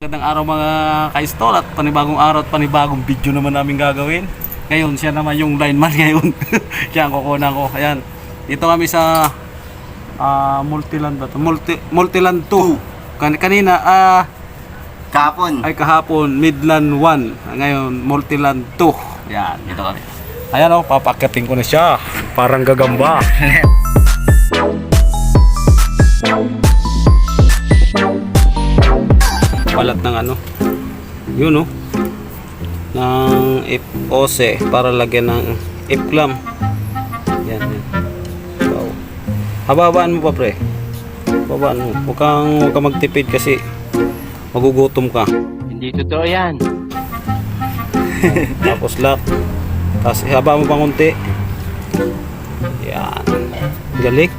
Magandang araw mga ka-install at panibagong araw at panibagong video naman namin gagawin. Ngayon siya naman yung lineman ngayon. Siya ang kukunan ko. Ayan. Dito kami sa Multiland ba to? Multiland 2. Kanina kahapon Midland 1. Ngayon Multiland 2. Ayan, dito kami. Ayan papakyatin ko na siya. Parang gagamba. Balat ng yun ng FOC para lagyan ng F-clam. Yan. Wow. Hababaan mo pa pre. Hababaan mo. Huwag kang magtipid kasi magugutom ka. Hindi totoo yan. Tapos lock. Tapos ihaba mo pa konti. Yan. Galing.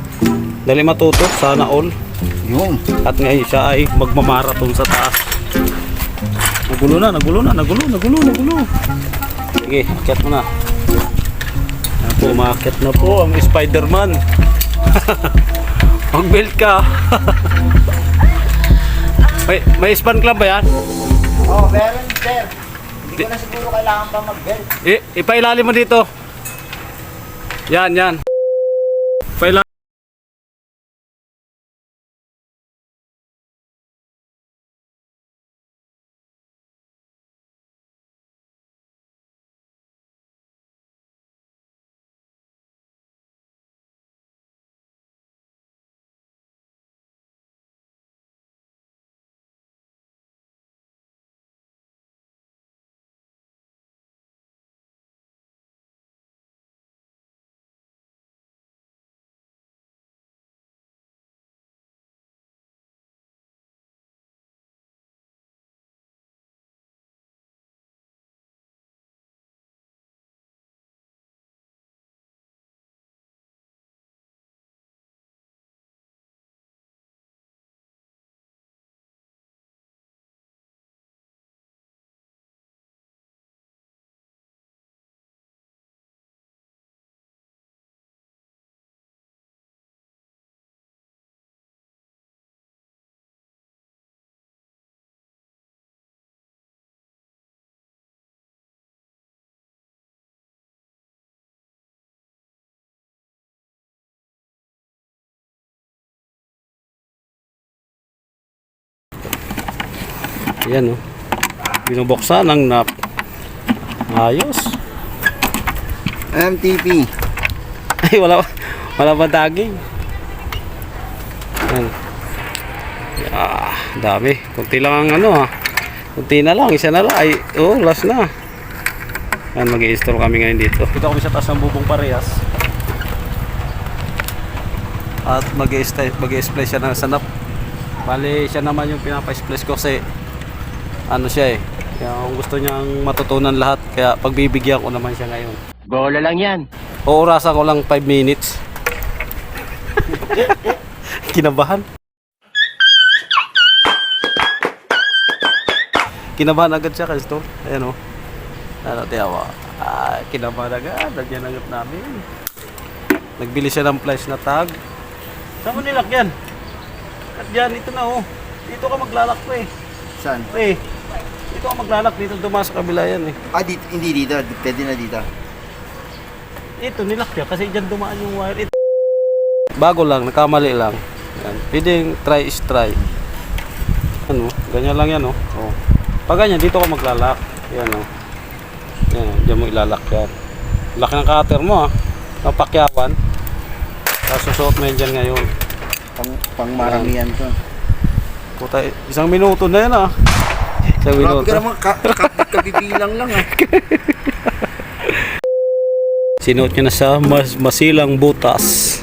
Dali matuto. Sana all. Yung. At ngayon siya ay magmamarathon sa taas. Nagulo. Sige, akyat mo na. Yan po, maakyat na po ang Spider-Man. Mag-belt ka. may span club ba yan? Oh, meron sir. Hindi ko na siguro kailangan pa mag-belt. Ipailalim mo dito. Yan. Ipailalim. Yan binubuksan ang nap. Ayos. MTP. Ay wala pa daging. Yan. Dami. Kunti lang ang kunti na lang, isa na lang. Ay, last na. Yan, mag-i-install kami ngayon dito. Dito kami sa taas ng bubong parehas. At mag-i-splash siya ng sanap. Bali, siya naman yung pinapa-splash ko kasi siya kaya gusto niyang matutunan lahat kaya pagbibigyan ko naman siya ngayon. Bola lang yan. Oorasan ko lang 5 minutes. Kinabahan agad siya kasi ayan tiyawa. Kinabahan agad. Lagyan agad namin. Nagbili siya ng flash na tag. Saan mo nilakyan? At yan, ito na dito ka maglalak ko Saan? Dito ka maglalak, dito dumaan sa kabila yan Dito, hindi dito. Pwede na dito. Ito, nilakya kasi dyan dumaan yung wire. Bago lang, nakamali lang. Yan. Pwedeng try is try. Ganyan lang yan Pag ganyan, dito ka maglalak. Yan Yan dyan mo ilalak yan. Laki ng cutter mo Napakyawan. Tapos susuot mo yan dyan ngayon. Pang maramihan to. Puta, 1 minuto na yan Isang minuto. Grabe ka naman, kabibilang lang Sinuot niya na sa masilang butas.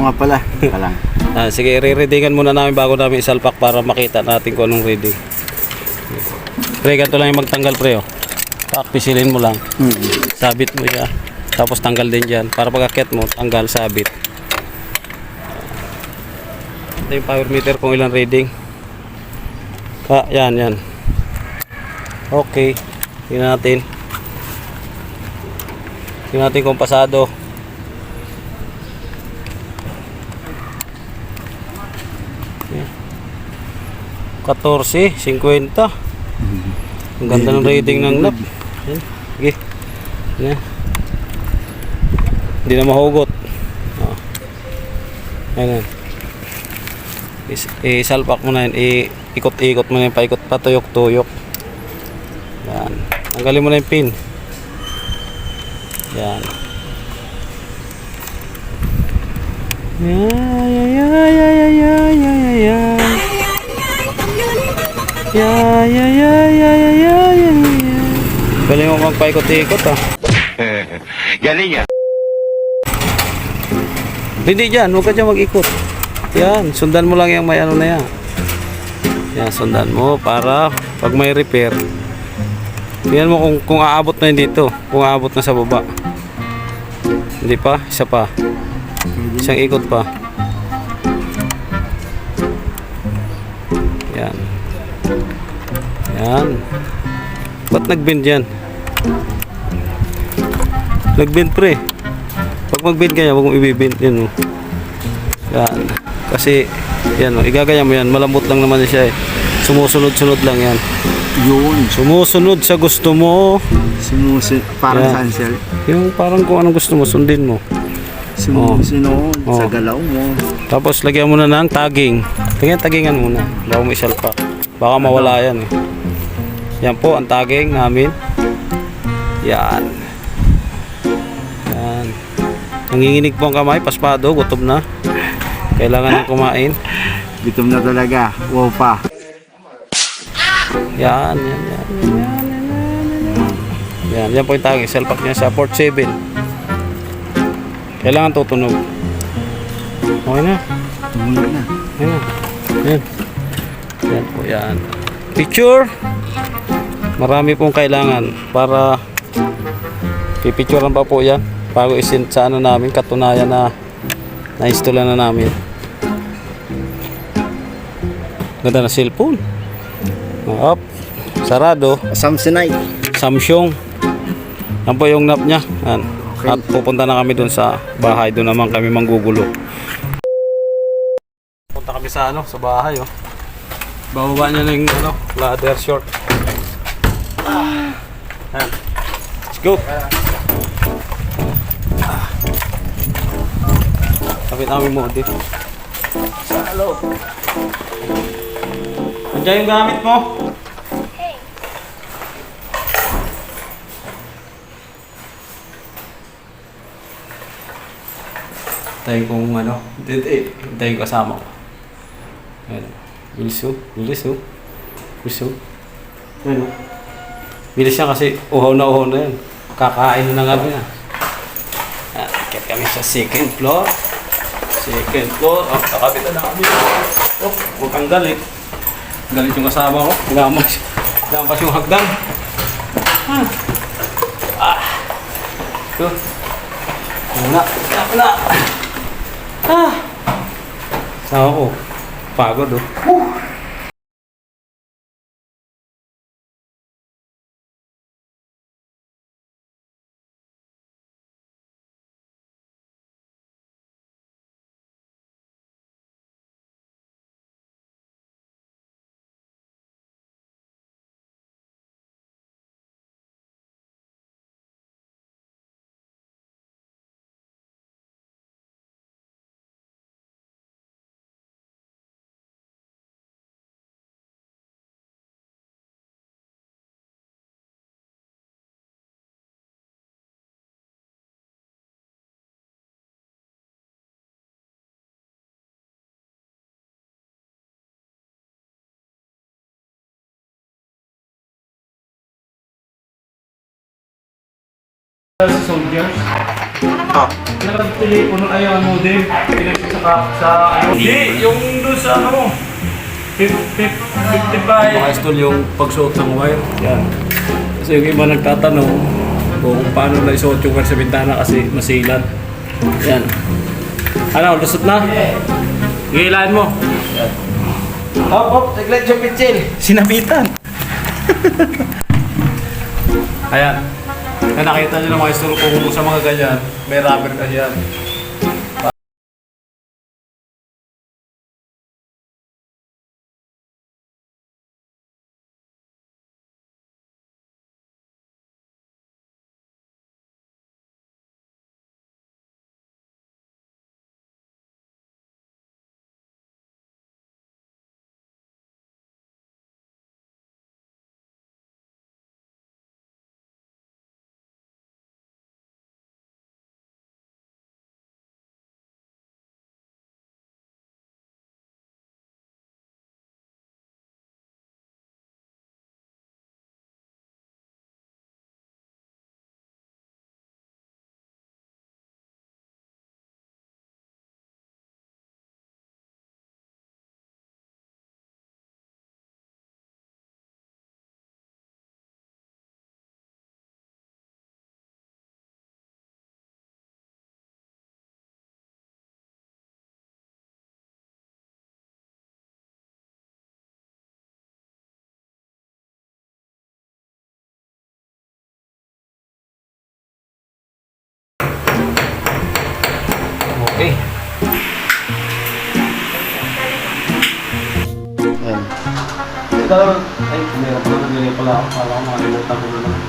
nga pala. Palang. Sige, re-readingan muna namin bago namin isalpak para makita natin kung anong reading. Pre, ganito lang yung magtanggal pre, oh. Pisilin mo lang. Sabit mo siya. Tapos tanggal din dyan. Para pag-akit mo, tanggal, sabit. Ito yung power meter kung ilang reading. Yan. Okay. Tingnan natin. Tingnan natin kung pasado. Yeah. 14.50. Ang ganda ng rating ng nap. Sige. Yan. Hindi na mahugot. Ayan. Isalpak mo na yun. Ikot-ikot mo na yun. Paikot, patuyok-tuyok. Yan. Tanggalin mo na yung pin. Yan. Galing mo magpaikot-ikot ah. Galing yan. Hindi dyan, huwag ka dyan mag-ikot. Yan, sundan mo lang yung may ano na yan. Yan, sundan mo para pag may repair. Tingnan mo kung aabot na yun dito. Kung aabot na sa baba. Hindi pa, isa pa. Isang ikot pa. Yan. Yan. Ba't nag-bend yan? Nag-bend pre. Pag mag-bend kanya, huwag mong i-bend yan. Yan. Kasi, yan o, igagaya mo yan. Malambot lang naman siya eh. Sumusunod-sunod lang yan. Yun. Sumusunod sa gusto mo. Parang Yan. saan siya? Yung parang kung anong gusto mo, sundin mo. Sumusunod sa Oh. galaw mo. Tapos lagyan mo na ng tagging. Tagingan muna. Bago mo isalpak. Baka mawala yan eh. Yan po ang tagging namin. Yan. Yan. Nanginginig po ang kamay. Paspado. Gutom na. Kailangan ng kumain. Gutom na talaga. Wow pa. Yan. Yan po yung tagging. Salpak niya sa port 7. Kailangan tutunog. Okay na. Tumunog na. Yan. Yan po yan. Picture. Marami pong kailangan para pipicturean pa po yan bago isend sa ano namin, katunayan na na-install na namin. Ganda na cellphone. Up. Sarado. Samsonite. Samsung. Yan po yung nap niya. Yan. At pupunta na kami dun sa bahay. Doon naman kami manggugulo. Punta kami sa ano, sa bahay oh. Bababa niya ng ano, ladder short. Yan. Let's go. Kapit namin mo dito. Sa hello. Andiyan yung gamit mo. Hintayin kong ano, hintayin ko kasama ko. Ayan. Bilis oh. Ayan oh. Bilis siya kasi uhaw na yan. Kakain na nga rin ah. Akit kami sa second floor. Oh, nakabita na kami. Oh, huwag kang galit. Galit yung kasama ko. Lampas yung hagdan. Good. Na. Sama ko. Pagod oh. Soldiers. Oh. Nagtelepono kayo ang modem. Sa ano? Hindi, yung doon sa ano. 55. Mga idol, yung pagsuot ng wire. Yan. Kasi yung iba nagtatanong kung paano na isuot yung wire sa bintana kasi masilan. Yan. Ano, lusot na? Gilaan mo. Hop, taglat yung pitsil. Sinabitan. Ayan. Na nakita nyo ng mga istro kung sa mga ganyan, may rubber kasi yan. Okay. Ayan. Ito naman, ay, meron pala, naglagay pala ako. Kala ko makalimutan ko na naman.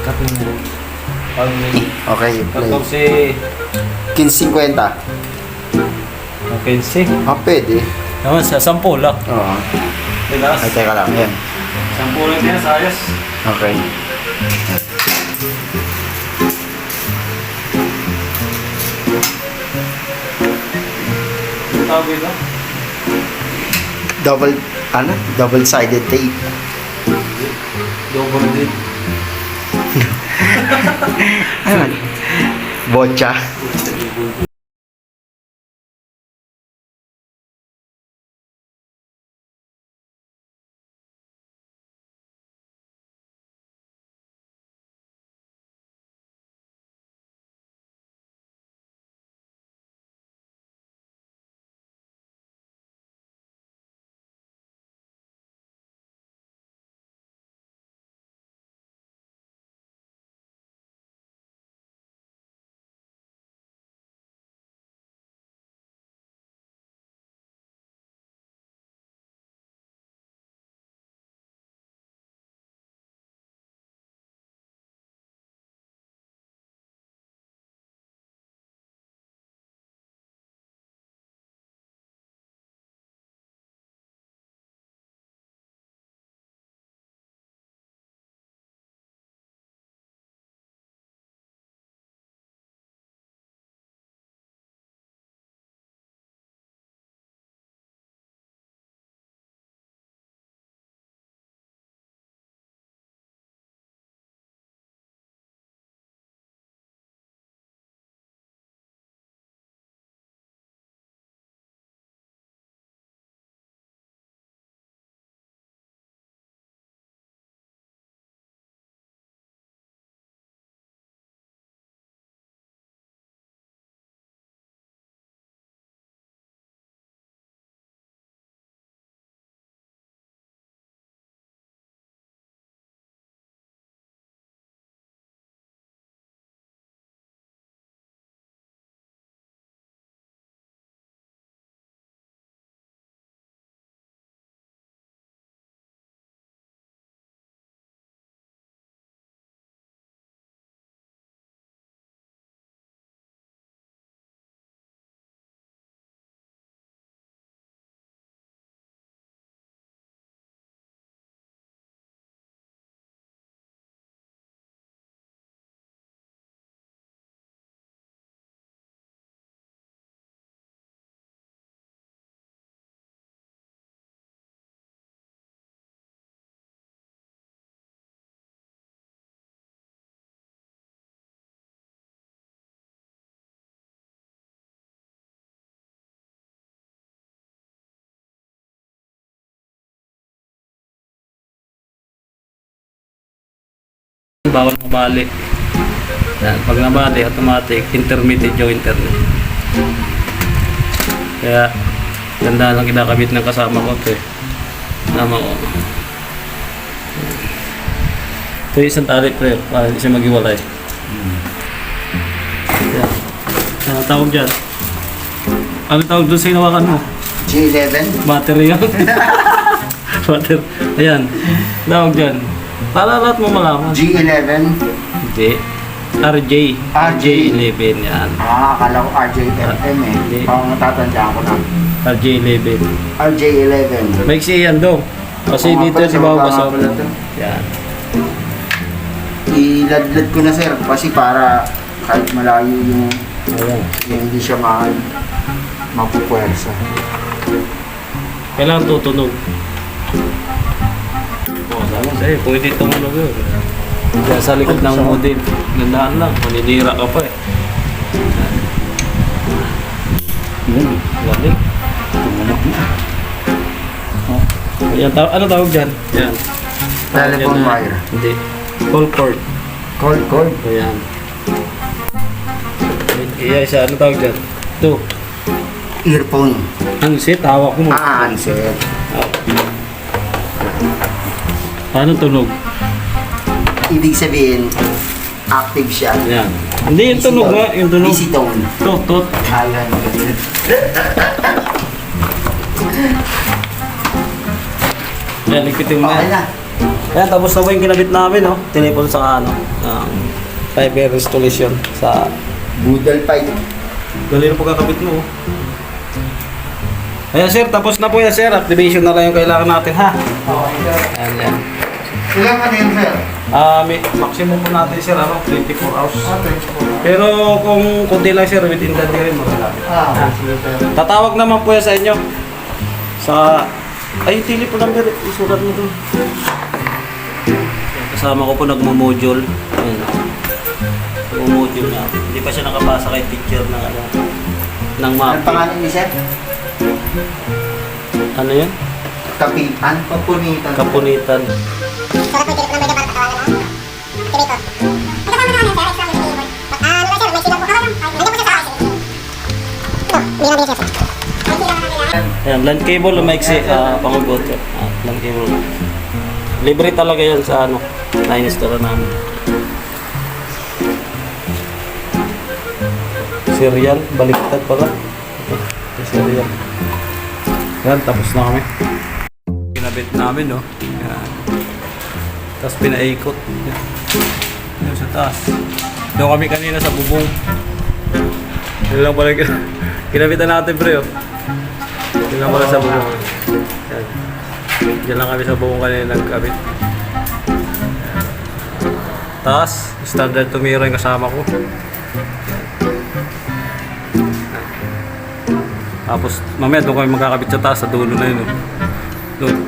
Kapin mo. Pag may Okay, play. 15.50. Okay, si. Ah, pwede. Naman sa 10 lang. Oo. Tilas. Ay, teka lang. Ayan. 10 lang din, sayas. Okay. Tawag ito. Double-sided tape. Double din. Ano? Bocha. bawal mabali. Yan, pag nabali, automatic, intermittent yung internet. Kaya, ganda lang kinakabit ng kasama ko ito eh. Kasama ko. Ito yung isang tali pre, para hindi siya maghiwalay. Yan. Ano tawag dyan? Ano tawag doon sa hinawakan mo? G11. Battery yun. Battery. Ayan. Tawag dyan. Para lahat mo malaman. G11. Hindi. RJ. RJ11 yan. Akala ko RJ11 eh. Hindi. Parang natatandaan ko na. RJ11. RJ11. Maiksi yan daw. Kasi Oo nga dito pala, si Bawa sa Basok. baba pala to. Yan. Iladlad ko na sir kasi para kahit malayo yung Ayan. hindi siya mapupwersa. Kailangan tutunog. Oo, sabi sa'yo. Pwede tumunog yun. Kaya sa likod ng modem. Gandaan lang. Maninira ka pa eh. Yan. Galing. Tumunog na. Ayan, ano tawag dyan? Yan. Telephone wire. Hindi. Call cord. Cold. Ayan. Iya, isa. Ano tawag dyan? Ito. Earphone. Handset. Hawak mo. Handset. Paano tunog? Ibig sabihin, active siya. Ayan. Hindi yung tunog nga. Yung tunog. Easy tone. Tot. Ayan. Ayan, ligpitin mo Okay yan. na. Ayan, tapos na po yung kinabit namin, no? Telepon sa fiber installation sa... Boodle pipe. Galing na po kakabit mo, oh. Ayan, sir. Tapos na po yan, sir. Activation na lang yung kailangan natin, ha? Okay, sir. Ayan, yan. Ilang ano yun, sir? Maximum po natin, sir, 24 hours. Okay. Pero kung kunti lang, sir, within the day rin, malalapit. Sige, sir. Tatawag naman po yan sa inyo. Sa... Ay, yung telephone number. Isulat mo doon. Kasama ko po nagmo-module. Ayun. Nagmo-module na. Hindi pa siya nakapasa kay teacher ng ano. Ng Ang mapping. pangalan ni sir? Ano yun? Kapitan. Kapunitan. Kapunitan. Sarap may telephone number dyan para tawagan mo. Activator. Ay, kasama namin, sir. Exam with the keyboard. Ano ba, sir? May silang po kawalan. Hindi po siya sa akin. Ito, hindi namin siya, sir. May silang na kailangan. Ayan, land cable na maiksi. Pangugot. Land cable. Libre talaga yan sa ano. Na-install namin. Serial. Baliktad pala. Serial. Yan, tapos na kami. Kinabit namin, no? Yan. Tapos pinaikot. Yan. Yan sa taas. Doon kami kanina sa bubong. Yan lang pala kinabitan natin, pre, oh. Yan lang pala sa bubong. Yan. Yan lang kami sa bubong kanina nagkabit. Taas, standard tumira yung kasama ko. Tapos mamaya doon kami magkakabit sa taas, sa dulo na yun. Doon.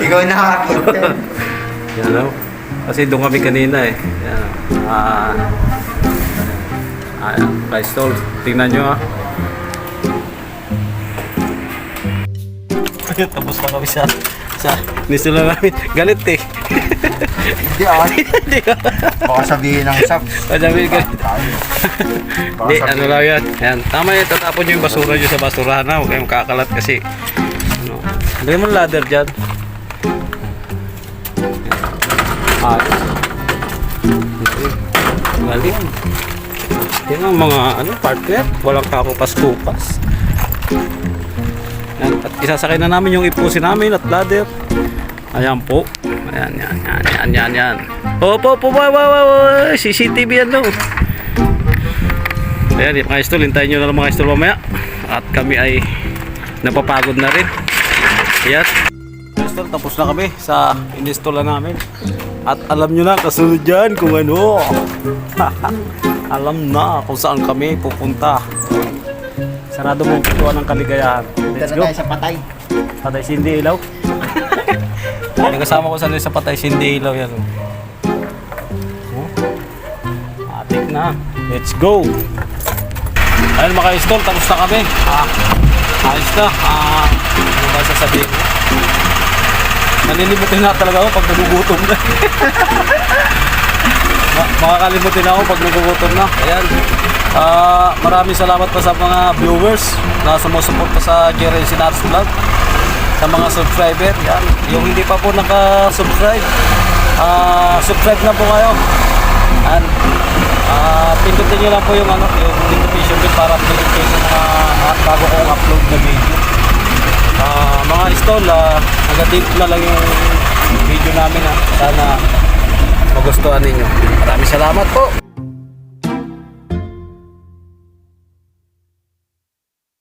Ikaw nakakita. Yan o. Kasi doon kami kanina eh. Yan. Guys, tol. Tingnan nyo ha. Tapos na kami sa nisto lang namin. Galit eh. Hindi Hindi ka. Baka sabihin ng sab. Sabi galit. Hindi, ano lang yan. Yan. Tama yan. Tatapon nyo yung basura nyo sa basurahan na. Huwag kayong kakalat kasi. Ano. Lagyan mo ng ladder dyan. Galing. Yan ang mga partner. Walang kakupas-kupas. Yan. At isasakay na namin yung ipusin namin at ladder. Ayan po. Ayan. Opo. CCTV yan daw. Ayan, mga istol. Hintayin nyo na lang mga istol mamaya. At kami ay napapagod na rin. Ayan. Install, tapos na kami sa in-install na namin. At alam nyo na kasunod dyan kung ano. Alam na kung saan kami pupunta. Sarado mo ang pituan ng kaligayahan. Let's go. Tayo sa patay. Patay sindi ilaw. Yung kasama ko sa patay sindi ilaw yan. Atik na. Let's go. Ayun mga install, tapos na kami. Ayos na. Ano ba sasabihin? Nanilimutin nga talaga ako pag nagugutom na. Makakalimutin ako pag nagugutom na. Ayan. Maraming salamat pa sa mga viewers na sumusuporta sa Jerry Sinars Vlog. Sa mga subscriber. Yan. Yung hindi pa po naka-subscribe, subscribe na po kayo. And pindutin nyo lang po yung notification bell para pindutin sa mga bago kong upload na video. Mga istol, hanggang dito na lang yung video namin. Sana magustuhan ninyo. Maraming salamat po.